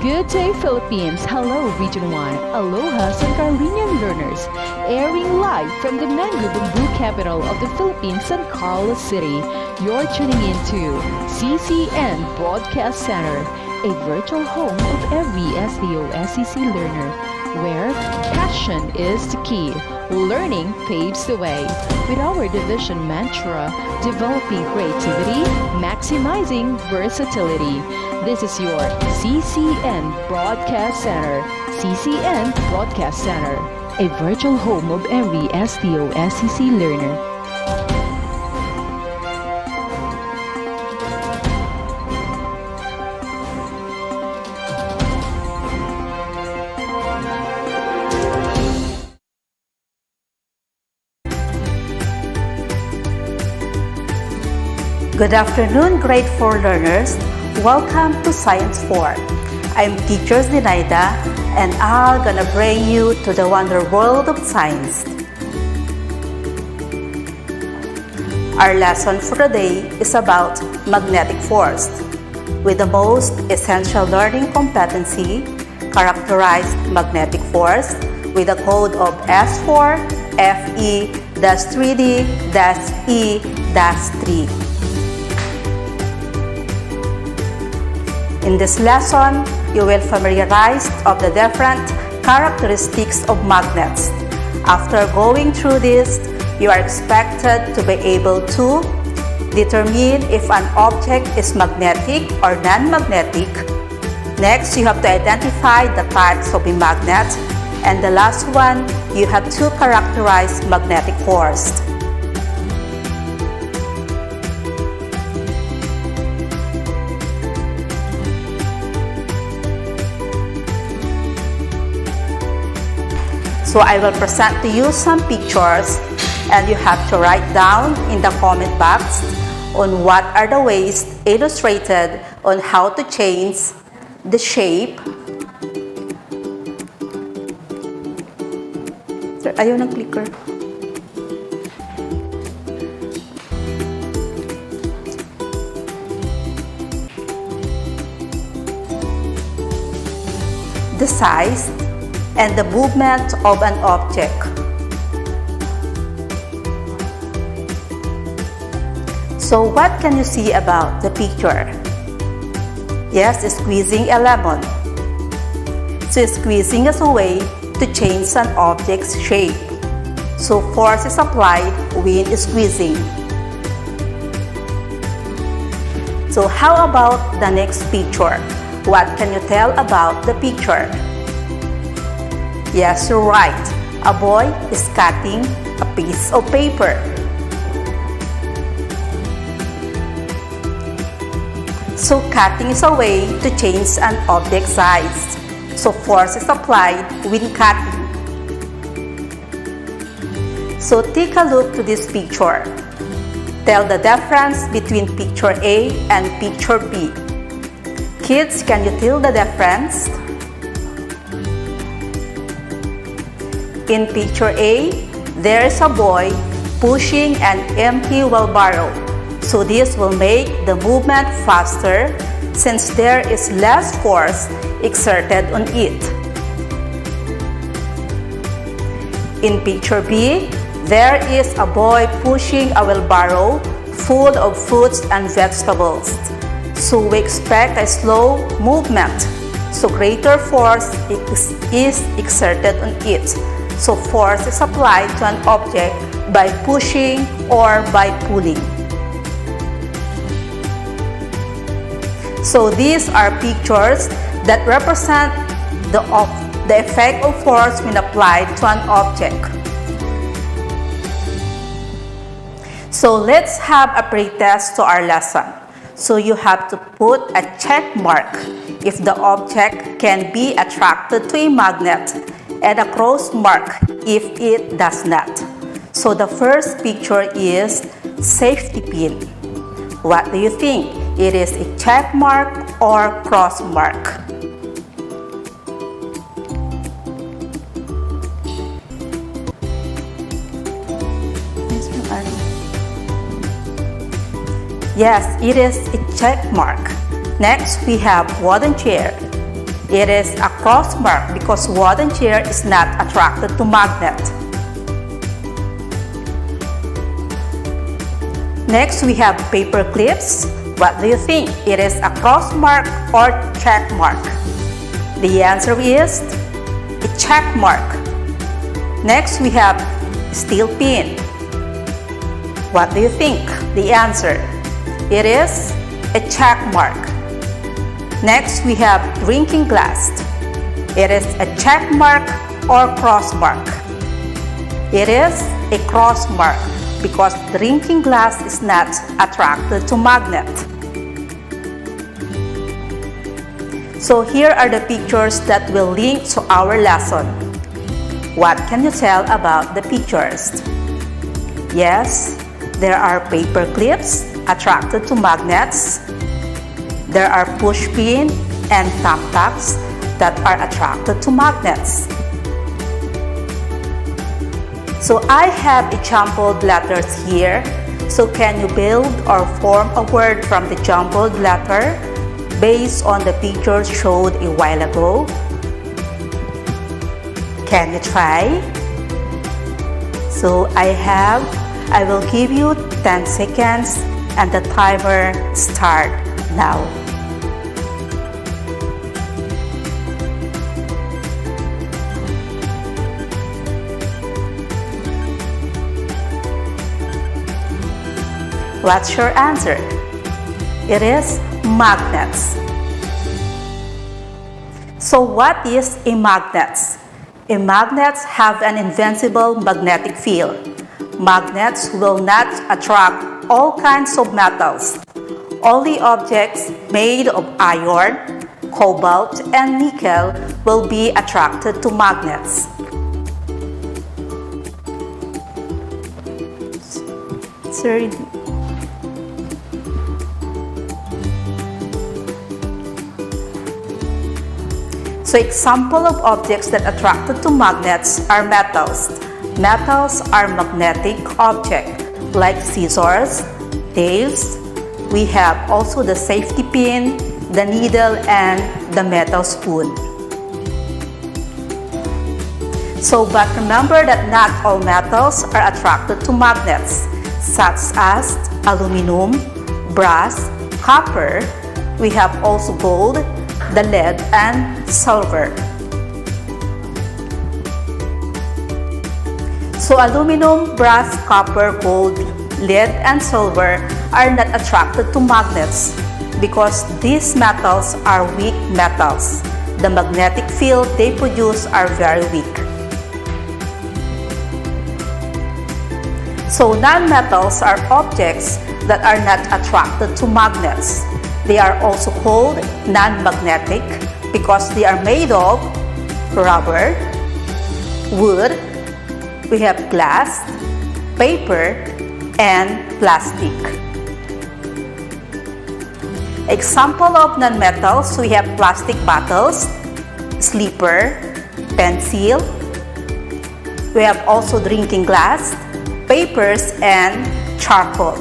Good day, Philippines. Hello, Region 1. Aloha, San Carlinian learners. Airing live from the mango bamboo capital of the Philippines, San Carlos City. You're tuning into CCN Broadcast Center, a virtual home of every SDO-SEC learner, where passion is the key. Learning paves the way. With our division mantra, developing creativity, maximizing versatility. This is your CCN Broadcast Center. CCN Broadcast Center, a virtual home of every SDO-SEC learner. Good afternoon, Grade 4 learners. Welcome to Science 4. I'm teacher Zenaida, and I'm gonna bring you to the wonder world of science. Our lesson for today is about magnetic force, with the most essential learning competency, characterized magnetic force, with a code of S4 FE-3D-E-3. In this lesson, you will familiarize of the different characteristics of magnets. After going through this, you are expected to be able to determine if an object is magnetic or non-magnetic. Next, you have to identify the types of a magnet. And the last one, you have to characterize magnetic force. So I will present to you some pictures, and you have to write down in the comment box on what are the ways illustrated on how to change the shape. Ayaw ng clicker. The size and the movement of an object. So what can you see about the picture? Yes, squeezing a lemon. So squeezing is a way to change an object's shape. So force is applied when squeezing. So how about the next picture? What can you tell about the picture? Yes, you're right. A boy is cutting a piece of paper. So cutting is a way to change an object size. So force is applied when cutting. So take a look to this picture. Tell the difference between picture A and picture B. Kids, can you tell the difference? In picture A, there is a boy pushing an empty wheelbarrow. So this will make the movement faster since there is less force exerted on it. In picture B, there is a boy pushing a wheelbarrow full of fruits and vegetables. So we expect a slow movement. So greater force is exerted on it. So force is applied to an object by pushing or by pulling. So these are pictures that represent the effect of force when applied to an object. So let's have a pretest to our lesson. So you have to put a check mark if the object can be attracted to a magnet, and a cross mark if it does not. So the first picture is safety pin. What do you think? It is a check mark or cross mark? Yes, it is a check mark. Next, we have wooden chair. It is a cross mark because wooden chair is not attracted to magnet. Next, we have paper clips. What do you think? It is a cross mark or check mark? The answer is a check mark. Next, we have steel pin. What do you think? The answer, it is a check mark. Next, we have drinking glass. It is a check mark or cross mark? It is a cross mark because drinking glass is not attracted to magnet. So here are the pictures that will link to our lesson. What can you tell about the pictures? Yes, there are paper clips attracted to magnets. There are push pin and thumbtacks that are attracted to magnets. So I have jumbled letters here. So can you build or form a word from the jumbled letter based on the pictures showed a while ago? Can you try? So I will give you 10 seconds and the timer start now. What's your answer? It is magnets. So what is a magnet? A magnets have an invincible magnetic field. Magnets will not attract all kinds of metals. Only objects made of iron, cobalt, and nickel will be attracted to magnets. So example of objects that attracted to magnets are metals. Metals are magnetic objects like scissors, nails. We have also the safety pin, the needle, and the metal spoon. So but remember that not all metals are attracted to magnets, such as aluminum, brass, copper. We have also gold, the lead, and silver. So aluminum, brass, copper, gold, lead, and silver are not attracted to magnets because these metals are weak metals. The magnetic field they produce are very weak. So non-metals are objects that are not attracted to magnets. They are also called non-magnetic because they are made of rubber, wood, we have glass, paper, and plastic. Example of non-metals, we have plastic bottles, slipper, pencil. We have also drinking glass, papers, and charcoal.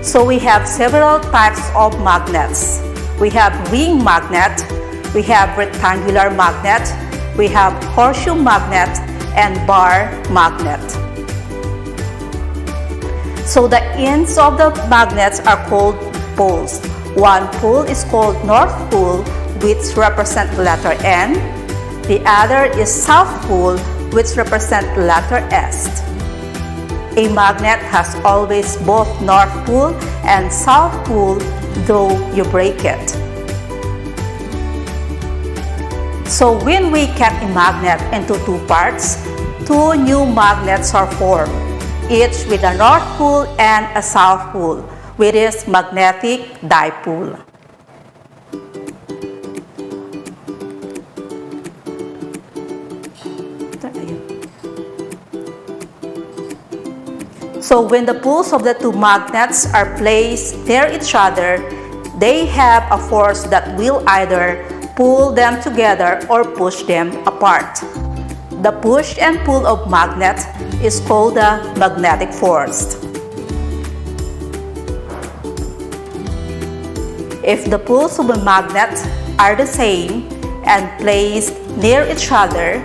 So we have several types of magnets. We have ring magnet, we have rectangular magnet, we have horseshoe magnet, and bar magnet. So the ends of the magnets are called poles. One pole is called North Pole, which represents the letter N. The other is South Pole, which represents the letter S. A magnet has always both North Pole and South Pole, though you break it. So when we cut a magnet into two parts, two new magnets are formed, each with a North Pole and a South Pole, which is magnetic dipole. So when the poles of the two magnets are placed near each other, they have a force that will either pull them together or push them apart. The push and pull of magnet is called the magnetic force. If the poles of a magnet are the same and placed near each other,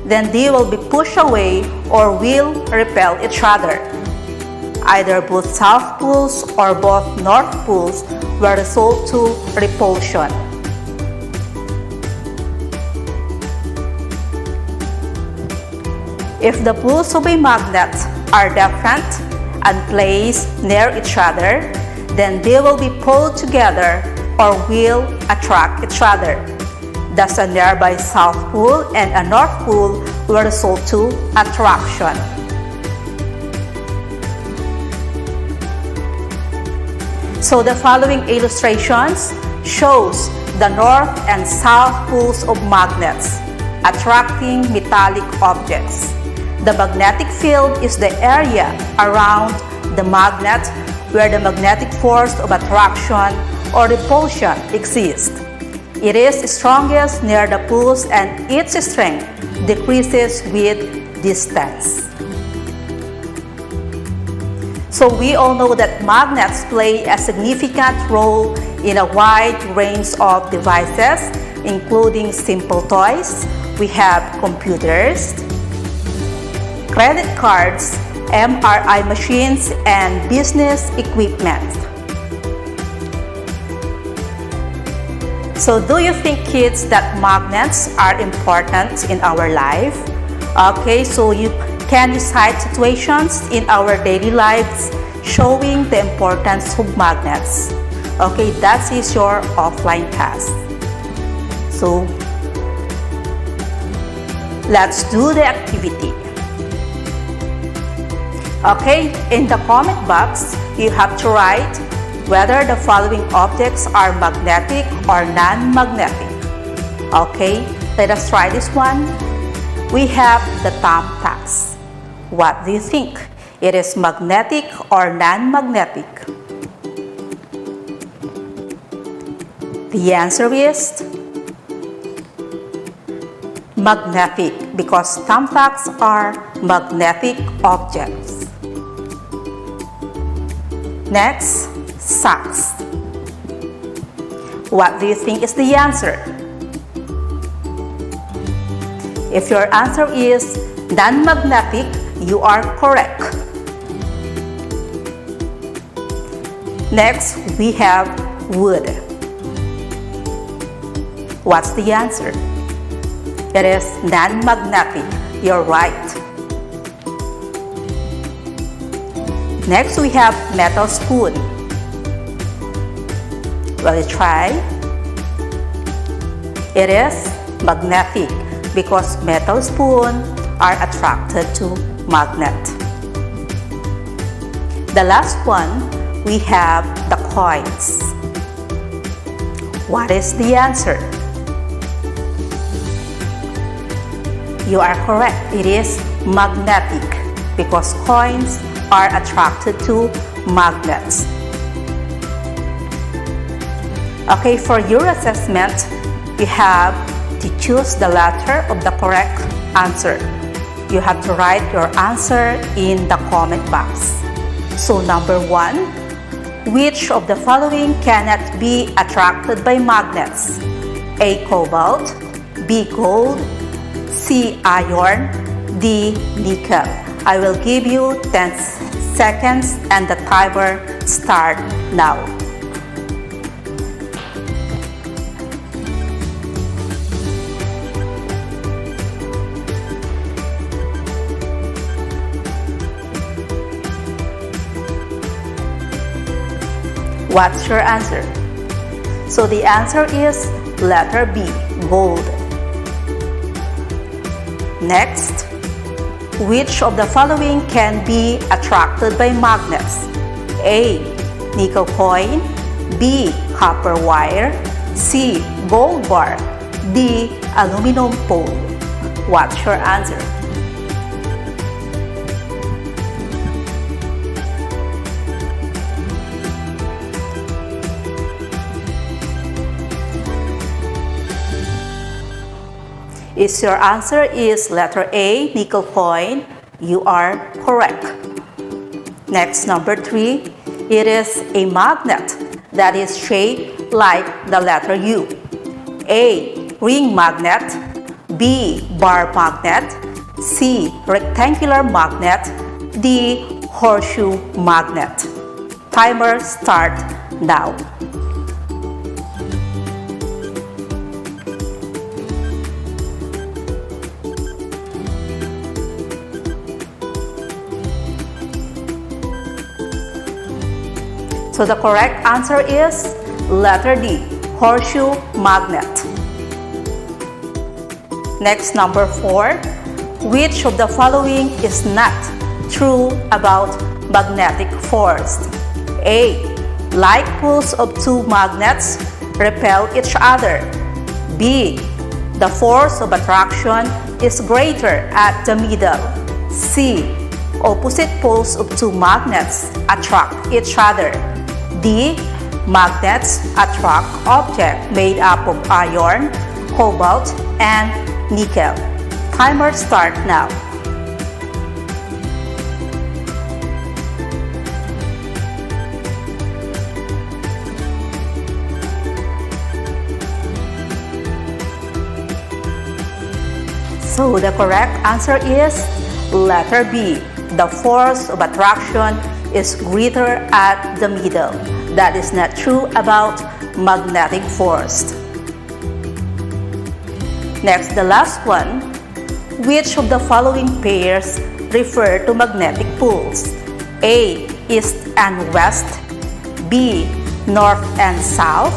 then they will be pushed away or will repel each other. Either both south poles or both north poles will result to repulsion. If the poles of a magnet are different and placed near each other, then they will be pulled together or will attract each other. Thus, a nearby south pole and a north pole will result to attraction. So the following illustrations shows the north and south poles of magnets attracting metallic objects. The magnetic field is the area around the magnet where the magnetic force of attraction or repulsion exists. It is strongest near the poles and its strength decreases with distance. So we all know that magnets play a significant role in a wide range of devices, including simple toys. We have computers, credit cards, MRI machines, and business equipment. So do you think, kids, that magnets are important in our life? Okay, so you can cite situations in our daily lives showing the importance of magnets. Okay, that is your offline task. So let's do the activity. Okay, in the comment box, you have to write whether the following objects are magnetic or non-magnetic. Okay, let us try this one. We have the thumbtacks. What do you think? It is magnetic or non-magnetic? The answer is magnetic, because thumbtacks are magnetic objects. Next, socks. What do you think is the answer? If your answer is non-magnetic, you are correct. Next, we have wood. What's the answer? It is non-magnetic. You're right. Next, we have metal spoon. Will you try? It is magnetic, because metal spoon are attracted to magnet. The last one, we have the coins. What is the answer? You are correct. It is magnetic, because coins are attracted to magnets. Okay, for your assessment, you have to choose the letter of the correct answer. You have to write your answer in the comment box. So number 1, which of the following cannot be attracted by magnets? A. Cobalt, B. Gold, C. Iron, D. Nickel. I will give you 10 seconds and the timer start now. What's your answer? So the answer is letter B, gold. Next, which of the following can be attracted by magnets? A. Nickel coin, B. Copper wire, C. Gold bar, D. Aluminum pole. What's your answer? If your answer is letter A, nickel coin, you are correct. Next, number 3, it is a magnet that is shaped like the letter U? A. Ring magnet. B. Bar magnet. C. Rectangular magnet. D. Horseshoe magnet. Timer start now. So the correct answer is letter D, horseshoe magnet. Next, number 4. Which of the following is not true about magnetic force? A. Like poles of two magnets repel each other. B. The force of attraction is greater at the middle. C. Opposite poles of two magnets attract each other. D. Magnets attract objects made up of iron, cobalt, and nickel. Timer start now. So the correct answer is letter B. The force of attraction is greater at the middle. That is not true about magnetic force. Next, the last one. Which of the following pairs refer to magnetic poles? A. East and west. B. North and south.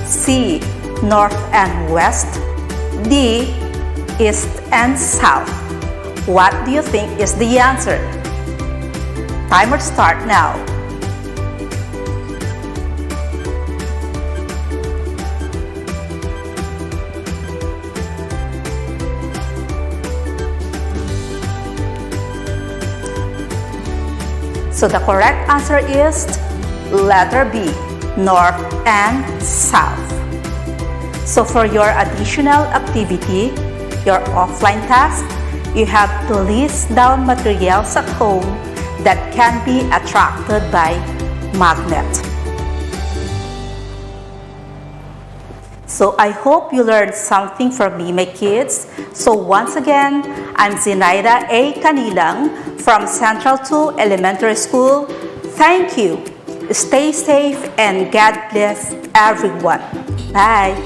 C. North and west. D. East and south. What do you think is the answer? Timer start now. So the correct answer is letter B, north and south. So for your additional activity, your offline task, you have to list down materials at home that can be attracted by magnet. So I hope you learned something from me, my kids. So once again, I'm Zenaida A. Canilang from Central 2 Elementary School. Thank you. Stay safe and God bless everyone. Bye.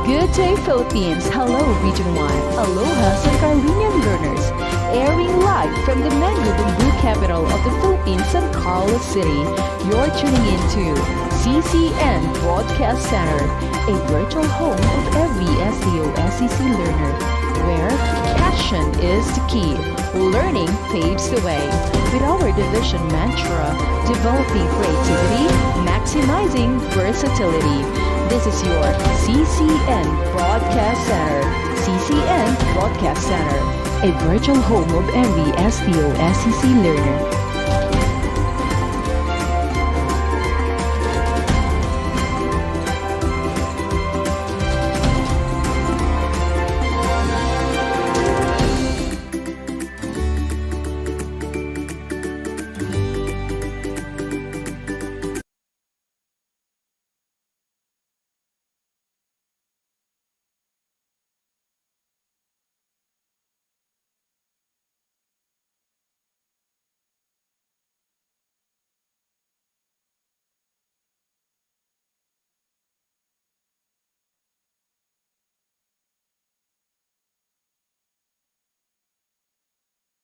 Good day, Philippines. Hello, Region 1. Aloha, San Carlinian learners. Airing live from the mango bamboo capital of the Philippines, San Carlos City. You're tuning in to CCN Broadcast Center, a virtual home of every SDO-SEC learner, where passion is the key. Learning paves the way. With our division mantra, developing creativity, maximizing versatility. This is your CCN Broadcast Center. CCN Broadcast Center, a virtual home of every SDO-SEC learner.